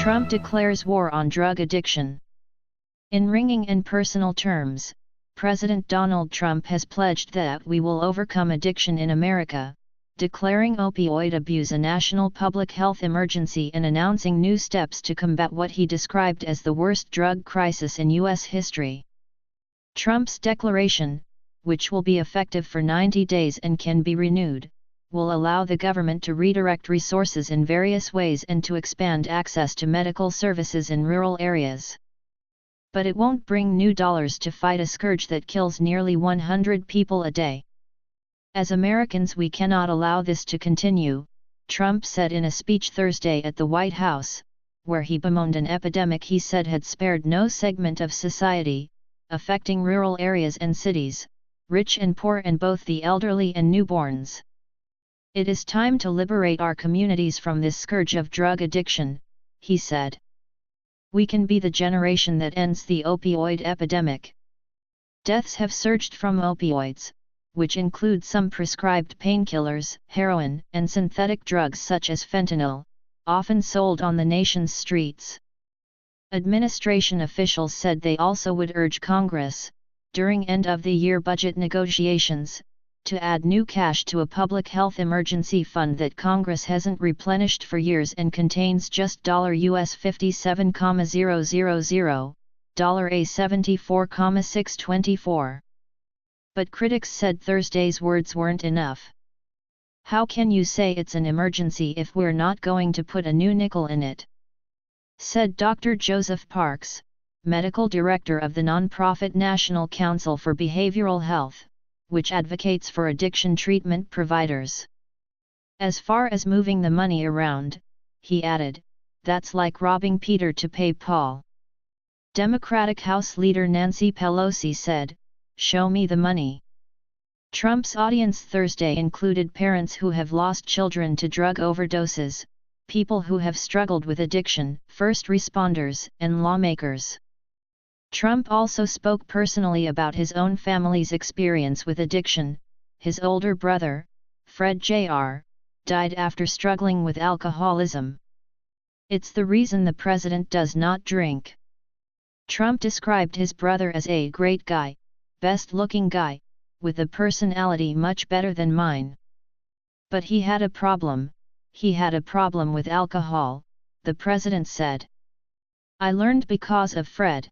Trump declares war on drug addiction. In ringing and personal terms, President Donald Trump has pledged that we will overcome addiction in America, declaring opioid abuse a national public health emergency and announcing new steps to combat what he described as the worst drug crisis in U.S. history. Trump's declaration, which will be effective for 90 days and can be renewed, will allow the government to redirect resources in various ways and to expand access to medical services in rural areas. But it won't bring new dollars to fight a scourge that kills nearly 100 people a day. As Americans, we cannot allow this to continue, Trump said in a speech Thursday at the White House, where he bemoaned an epidemic he said had spared no segment of society, affecting rural areas and cities, rich and poor, and both the elderly and newborns. It is time to liberate our communities from this scourge of drug addiction, he said. We can be the generation that ends the opioid epidemic. Deaths have surged from opioids, which include some prescribed painkillers, heroin, and synthetic drugs such as fentanyl, often sold on the nation's streets. Administration officials said they also would urge Congress, during end-of-the-year budget negotiations, to add new cash to a public health emergency fund that Congress hasn't replenished for years and contains just $57,000,000, $74,624. But critics said Thursday's words weren't enough. How can you say it's an emergency if we're not going to put a new nickel in it? Said Dr. Joseph Parks, medical director of the nonprofit National Council for Behavioral Health, which advocates for addiction treatment providers. As far as moving the money around, he added, that's like robbing Peter to pay Paul. Democratic House Leader Nancy Pelosi said, "Show me the money." Trump's audience Thursday included parents who have lost children to drug overdoses, people who have struggled with addiction, first responders, and lawmakers. Trump also spoke personally about his own family's experience with addiction. His older brother, Fred Jr., died after struggling with alcoholism. It's the reason the president does not drink. Trump described his brother as a great guy, best-looking guy, with a personality much better than mine. But he had a problem with alcohol, the president said. I learned because of Fred.